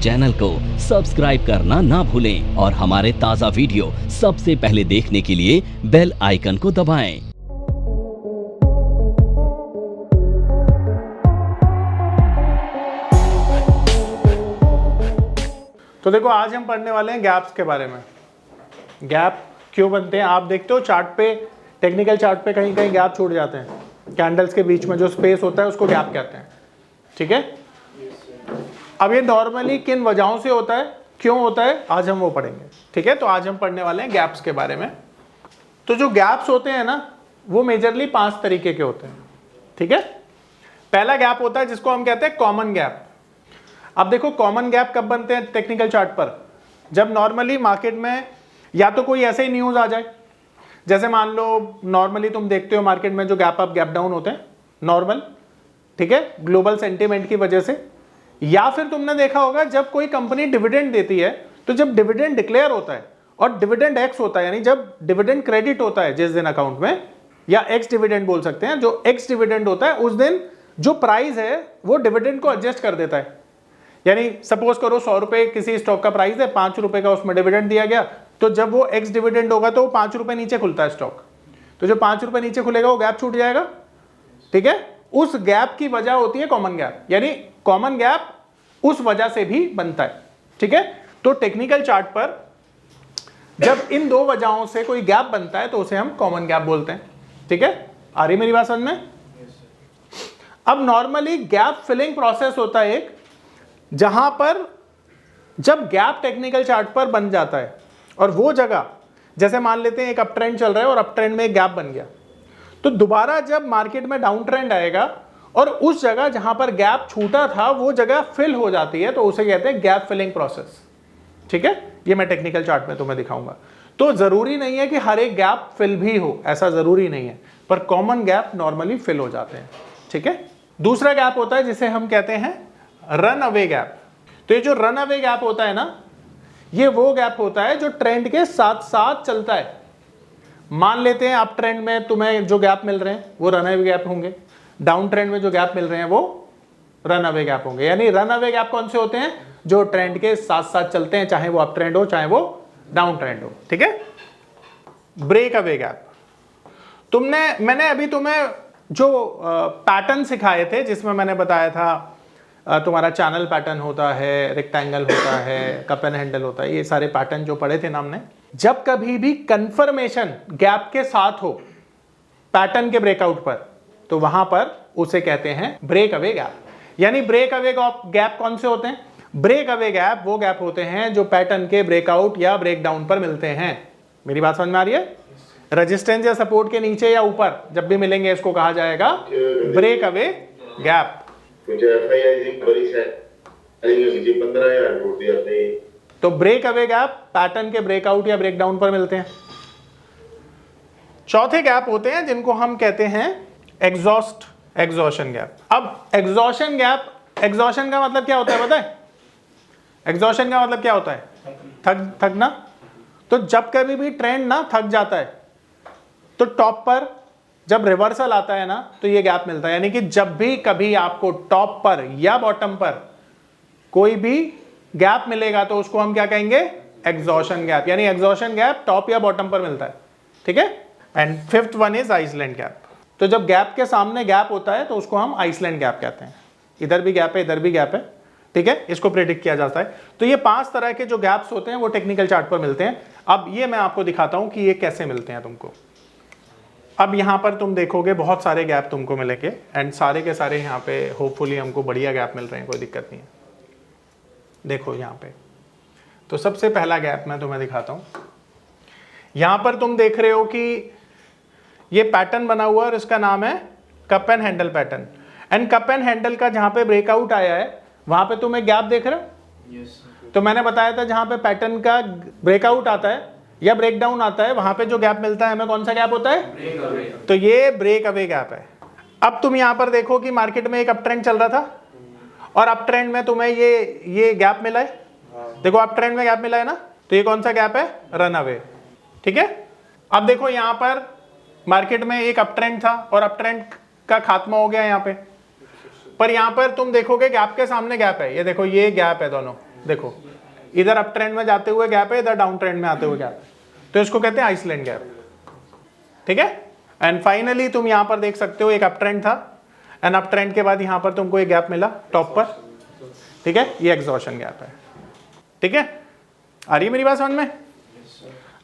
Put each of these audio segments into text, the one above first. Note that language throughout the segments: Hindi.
चैनल को सब्सक्राइब करना ना भूलें और हमारे ताज़ा वीडियो सबसे पहले देखने के लिए बेल आइकन को दबाएं। तो देखो आज हम पढ़ने वाले हैं गैप्स के बारे में। गैप क्यों बनते हैं? आप देखते हो चार्ट पे, टेक्निकल चार्ट पे कहीं कहीं गैप छूट जाते हैं। कैंडल्स के बीच में जो स्पेस होता है उसको गैप कहते हैं। ठीक है, अब ये नॉर्मली किन वजहों से होता है, क्यों होता है, आज हम वो पढ़ेंगे। ठीक है, तो आज हम पढ़ने वाले हैं गैप्स के बारे में। तो जो गैप्स होते हैं ना, वो मेजरली 5 तरीके के होते हैं। ठीक है, पहला गैप होता है जिसको हम कहते हैं कॉमन गैप। अब देखो कॉमन गैप कब बनते हैं टेक्निकल चार्ट पर? जब नॉर्मली मार्केट में या तो कोई ऐसे ही न्यूज आ जाए, जैसे मान लो नॉर्मली तुम देखते हो मार्केट में जो गैप अप गैप डाउन होते हैं नॉर्मल, ठीक है, ग्लोबल सेंटीमेंट की वजह से। या फिर तुमने देखा होगा जब कोई कंपनी डिविडेंड देती है, तो जब डिविडेंड डिक्लेयर होता है और डिविडेंड एक्स होता है, यानी जब डिविडेंड क्रेडिट होता है जिस दिन अकाउंट में, या एक्स डिविडेंड बोल सकते हैं, जो एक्स डिविडेंड होता है उस दिन जो प्राइस है वो डिविडेंड को एडजस्ट कर देता है। यानी सपोज करो 100 रुपए किसी स्टॉक का प्राइस है, 5 रुपए का उसमें डिविडेंड दिया गया, तो जब वो एक्स डिविडेंड होगा तो वो 5 रुपए नीचे खुलता है स्टॉक। तो जो 5 रुपए नीचे खुलेगा वो गैप छूट जाएगा। ठीक है, उस गैप की वजह होती है कॉमन गैप, यानी कॉमन गैप उस वजह से भी बनता है। ठीक है, तो टेक्निकल चार्ट पर जब इन दो वजहों से कोई गैप बनता है तो उसे हम कॉमन गैप बोलते हैं। ठीक है, आ रही मेरी बात समझ में? अब नॉर्मली गैप फिलिंग प्रोसेस होता है एक, जहां पर जब गैप टेक्निकल चार्ट पर बन जाता है और वो जगह, जैसे मान लेते हैं एक अप ट्रेंड चल रहा है और अप ट्रेंड में एक गैप बन गया, तो दोबारा जब मार्केट में डाउन ट्रेंड आएगा और उस जगह जहां पर गैप छूटा था वो जगह फिल हो जाती है, तो उसे कहते हैं गैप फिलिंग प्रोसेस। ठीक है, ये मैं टेक्निकल चार्ट में तुम्हें दिखाऊंगा। तो जरूरी नहीं है कि हर एक गैप फिल भी हो, ऐसा जरूरी नहीं है, पर कॉमन गैप नॉर्मली फिल हो जाते हैं। ठीक है, दूसरा गैप होता है जिसे हम कहते हैं रन अवे गैप। तो ये जो रन अवे गैप होता है ना, ये वो गैप होता है जो ट्रेंड के साथ साथ चलता है। मान लेते हैं अप ट्रेंड में तुम्हें जो गैप मिल रहे हैं वो रन अवे गैप होंगे, डाउन ट्रेंड में जो गैप मिल रहे हैं वो रन अवे गैप होंगे। यानी रन अवे गैप कौन से होते हैं? जो ट्रेंड के साथ साथ चलते हैं, चाहे वो अप ट्रेंड हो चाहे वो डाउन ट्रेंड हो। ठीक है, ब्रेक अवे गैप, मैंने अभी तुम्हें जो पैटर्न सिखाए थे जिसमें मैंने बताया था तुम्हारा चैनल पैटर्न होता है, रेक्टेंगल होता है, कप एंड हैंडल होता है, ये सारे पैटर्न जो पढ़े थे ना हमने। जब कभी भी कंफर्मेशन गैप के साथ हो पैटर्न के ब्रेकआउट पर, तो वहां पर उसे कहते हैं ब्रेक अवे गैप। यानी ब्रेक अवे गैप कौन से होते हैं? ब्रेक अवे गैप वो गैप होते हैं जो पैटर्न के ब्रेकआउट या ब्रेकडाउन पर मिलते हैं। मेरी बात समझ में आ रही है? रेजिस्टेंस या सपोर्ट के नीचे या ऊपर जब भी मिलेंगे इसको कहा जाएगा ब्रेक अवे गैप। तो ब्रेक अवे गैप पैटर्न के ब्रेकआउट या ब्रेकडाउन पर मिलते हैं। चौथे गैप होते हैं जिनको हम कहते हैं एग्जॉशन गैप। अब एग्जॉशन का मतलब क्या होता है पता है? एग्जॉशन का मतलब क्या होता है? थकना। तो जब कभी भी ट्रेंड ना थक जाता है तो टॉप पर जब रिवर्सल आता है ना तो ये गैप मिलता है। यानी कि जब भी कभी आपको टॉप पर या बॉटम पर कोई भी गैप मिलेगा तो उसको हम क्या कहेंगे? Exhaustion gap. यानी एग्जॉशन गैप टॉप या बॉटम पर मिलता है। ठीक है, and fifth one is island gap. तो जब गैप के सामने गैप होता है तो उसको हम आइसलैंड गैप कहते हैं। इधर भी गैप है, इधर भी गैप है। ठीक है, इसको प्रेडिक्ट किया जाता है। तो ये 5 तरह के जो गैप्स होते हैं वो टेक्निकल चार्ट पर मिलते हैं। अब ये मैं आपको दिखाता हूं कि ये कैसे मिलते हैं तुमको। अब यहां पर तुम देखोगे बहुत सारे गैप तुमको मिलेंगे एंड सारे के सारे यहाँ पे होपफुली हमको बढ़िया गैप मिल रहे हैं, कोई दिक्कत नहीं है। देखो यहाँ पे तो सबसे पहला गैप मैं तुम्हें दिखाता हूं। यहां पर तुम देख रहे हो कि ये पैटर्न बना हुआ है और इसका नाम है cup and handle pattern. And cup and handle का जहां पे ब्रेकआउट आया है वहां पे तुम एक गैप देख रहे हो। तो मैंने बताया था जहां पे पैटर्न का ब्रेकआउट आता है या ब्रेकडाउन आता है वहां पे जो गैप मिलता है हमें कौन सा गैप होता है? Break away. तो ये ब्रेक अवे गैप है। अब तुम यहां पर देखो कि मार्केट में एक अप ट्रेंड चल रहा था और अप ट्रेंड में तुम्हें ये गैप मिला है। देखो अप ट्रेंड में गैप मिला है ना, तो ये कौन सा गैप है? Run away. ठीक है, अब देखो यहां पर मार्केट में एक अप ट्रेंड था और अप ट्रेंड का खात्मा हो गया यहां पे, पर यहां पर तुम देखोगे गैप के सामने गैप है। ये देखो ये गैप है दोनों, देखो इधर अप ट्रेंड में जाते हुए गैप है, इधर डाउन ट्रेंड में आते हुए गैप है, तो इसको कहते हैं आइसलैंड गैप, ठीक है। एंड फाइनली तुम यहां पर देख सकते हो एक अप ट्रेंड था, एंड अप ट्रेंड के बाद यहां पर तुमको एक गैप मिला टॉप पर, ठीक है, ये एग्जॉशन गैप है, ठीक है। आ रही है मेरी बात समझ में?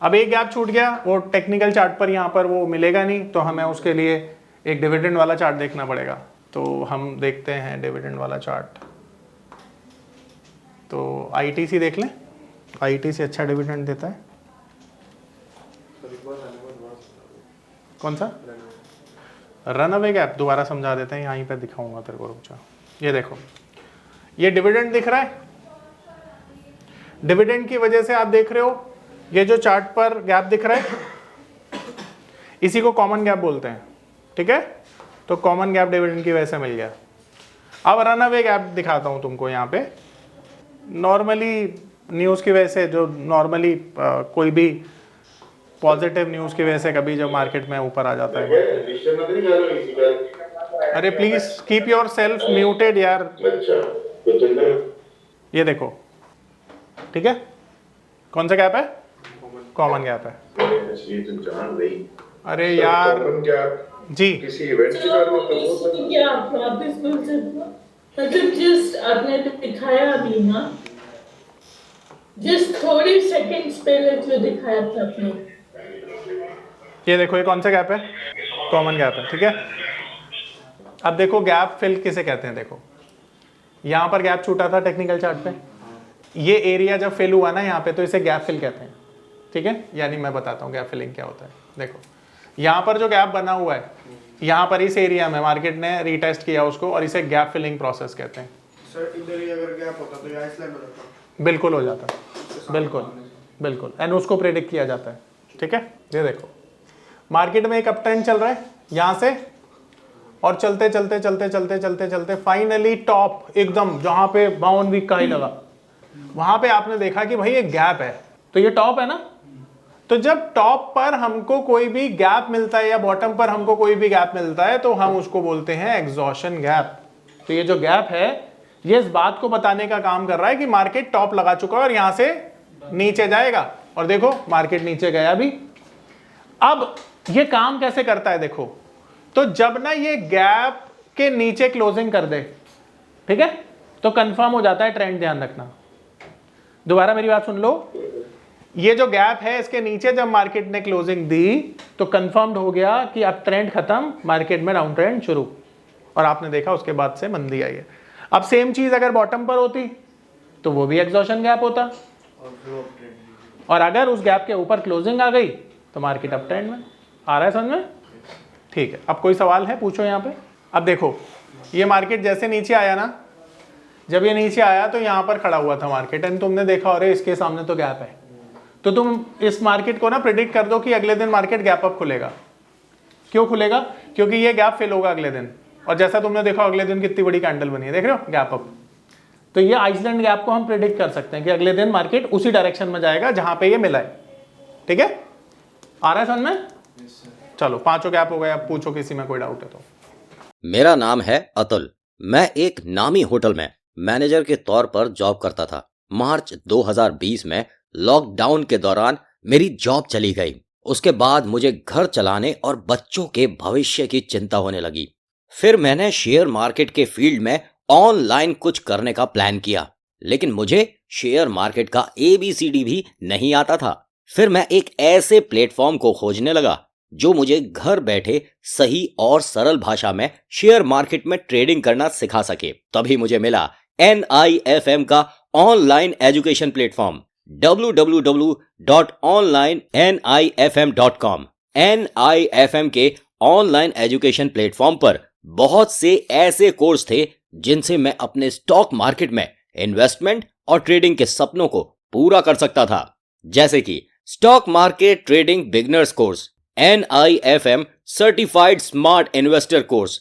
अब एक गैप छूट गया, वो टेक्निकल चार्ट पर यहाँ पर वो मिलेगा नहीं, तो हमें उसके लिए एक डिविडेंड वाला चार्ट देखना पड़ेगा। तो हम देखते हैं डिविडेंड वाला चार्ट, तो आईटीसी देख लें, आईटीसी अच्छा डिविडेंड देता है। कौन सा? रन अवे गैप, दोबारा समझा देते हैं, यहीं पे दिखाऊंगा तेरे को, रुक जा। ये देखो, ये डिविडेंड दिख रहा है, डिविडेंड की वजह से आप देख रहे हो ये जो चार्ट पर गैप दिख रहा है, इसी को कॉमन गैप बोलते हैं, ठीक है। तो कॉमन गैप डिविडेंड की वजह से मिल गया। अब रन अवे गैप दिखाता हूं तुमको यहाँ पे। नॉर्मली न्यूज़ की वजह से, जो नॉर्मली कोई भी पॉजिटिव न्यूज़ की वजह से कभी जब मार्केट में ऊपर आ जाता है, अरे please keep your self muted यार। ये देखो, ठीक है, कौन सा गैप है? कॉमन गैप है। अरे यार जी, किसी इवेंट के बारे में क्या वापस बोल सकते हो? मतलब जस्ट आपने तो दिखाया अभी ना, जस्ट थोड़ी सेकंड्स पहले जो दिखाया था आपने, ये देखो, ये कौन सा गैप है? कॉमन गैप है, ठीक है। अब देखो गैप फिल किसे कहते हैं, देखो यहां पर गैप छूटा था टेक्निकल चार्ट पे, ये एरिया जब फिल हुआ ना यहाँ पे, तो इसे गैप फिल कहते हैं, ठीक है। यानी मैं बताता हूँ गैप फिलिंग क्या होता है। देखो यहाँ पर जो गैप बना हुआ है, यहाँ पर इस एरिया में मार्केट ने रीटेस्ट किया उसको, और इसे गैप फिलिंग प्रोसेस कहते हैं। सर इधर ही अगर गैप होता तो ये आइसलैंड हो जाता। बिल्कुल हो जाता है, बिल्कुल बिल्कुल, एंड उसको प्रेडिक्ट किया जाता है, ठीक है। ये देखो मार्केट में एक अप ट्रेंड चल रहा है यहाँ से, और चलते चलते चलते चलते चलते चलते फाइनली टॉप एकदम जहाँ पे 52 वीक का ही लगा, वहां पे आपने देखा कि भाई ये गैप है, तो ये टॉप है ना। तो जब टॉप पर हमको कोई भी गैप मिलता है या बॉटम पर हमको कोई भी गैप मिलता है, तो हम उसको बोलते हैं एग्जॉशन गैप। तो ये जो गैप है, ये इस बात को बताने का काम कर रहा है कि मार्केट टॉप लगा चुका है और यहां से नीचे जाएगा, और देखो मार्केट नीचे गया भी। अब ये काम कैसे करता है देखो, तो जब ना ये गैप के नीचे क्लोजिंग कर दे, ठीक है, तो कंफर्म हो जाता है ट्रेंड, ध्यान रखना। दोबारा मेरी बात सुन लो, ये जो गैप है इसके नीचे जब मार्केट ने क्लोजिंग दी, तो कंफर्म्ड हो गया कि अब ट्रेंड खत्म, मार्केट में डाउन ट्रेंड शुरू, और आपने देखा उसके बाद से मंदी आई है। अब सेम चीज अगर बॉटम पर होती तो वो भी एग्जॉशन गैप होता, और अगर उस गैप के ऊपर क्लोजिंग आ गई तो मार्केट अप ट्रेंड में। आ रहा है समझ में? ठीक है, अब कोई सवाल है पूछो यहाँ पे। अब देखो ये मार्केट जैसे नीचे आया ना, जब ये नीचे आया तो यहाँ पर खड़ा हुआ था मार्केट, एंड तुमने देखा अरे इसके सामने तो गैप है, तो तुम इस मार्केट को ना प्रेडिक्ट कर दो कि अगले दिन मार्केट गैप अप खुलेगा। क्यों खुलेगा? क्योंकि ये गैप फिल होगा अगले दिन, और जैसा तुमने देखा अगले दिन कितनी बड़ी कैंडल बनी है, देख रहे हो, गैप अप। तो ये आइसलैंड गैप को हम प्रेडिक्ट कर सकते हैं कि अगले दिन मार्केट उसी डायरेक्शन में जाएगा जहां पे ये मिला है, ठीक है। आ रहा है समझ में? चलो पांचों गैप हो गए, अब पूछो किसी में कोई डाउट है तो। मेरा नाम है अतुल। मैं एक नामी होटल में मैनेजर के तौर पर जॉब करता था। मार्च 2020 में लॉकडाउन के दौरान मेरी जॉब चली गई। उसके बाद मुझे घर चलाने और बच्चों के भविष्य की चिंता होने लगी। फिर मैंने शेयर मार्केट के फील्ड में ऑनलाइन कुछ करने का प्लान किया, लेकिन मुझे शेयर मार्केट का ABCD भी नहीं आता था। फिर मैं एक ऐसे प्लेटफॉर्म को खोजने लगा जो मुझे घर बैठे सही और सरल भाषा में शेयर मार्केट में ट्रेडिंग करना सिखा सके। तभी मुझे मिला NIFM का online education platform www.onlinenifm.com। NIFM के ऑनलाइन एजुकेशन प्लेटफॉर्म पर बहुत से ऐसे कोर्स थे जिनसे मैं अपने स्टॉक मार्केट में इन्वेस्टमेंट और ट्रेडिंग के सपनों को पूरा कर सकता था, जैसे कि stock market trading beginners course, NIFM certified smart investor course,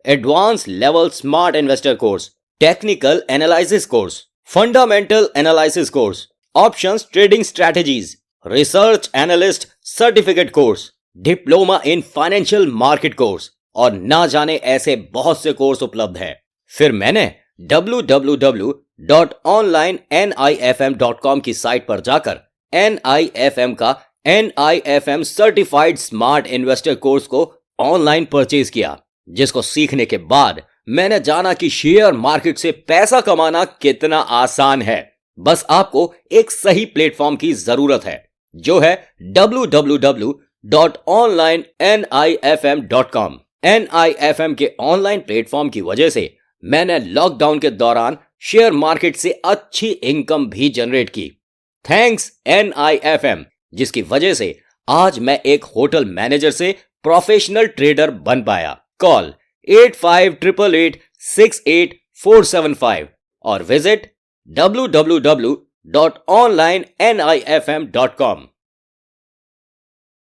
advance level smart investor course, technical analysis course, fundamental analysis course, options trading strategies, research analyst certificate course, diploma in financial market course, और ना जाने ऐसे बहुत से कोर्स उपलब्ध हैं। फिर मैंने www www.onlinenifm.com की साइट पर जाकर NIFM का NIFM certified smart investor course को ऑनलाइन परचेज किया, जिसको सीखने के बाद मैंने जाना कि शेयर मार्केट से पैसा कमाना कितना आसान है। बस आपको एक सही प्लेटफॉर्म की जरूरत है, जो है www.onlinenifm.com। NIFM के ऑनलाइन प्लेटफॉर्म की वजह से मैंने लॉकडाउन के दौरान शेयर मार्केट से अच्छी इनकम भी जनरेट की। थैंक्स NIFM, जिसकी वजह से आज मैं एक होटल मैनेजर से प्रोफेशनल ट्रेडर बन पाया। कॉल 8588868475 और विजिट www.onlinenifm.com।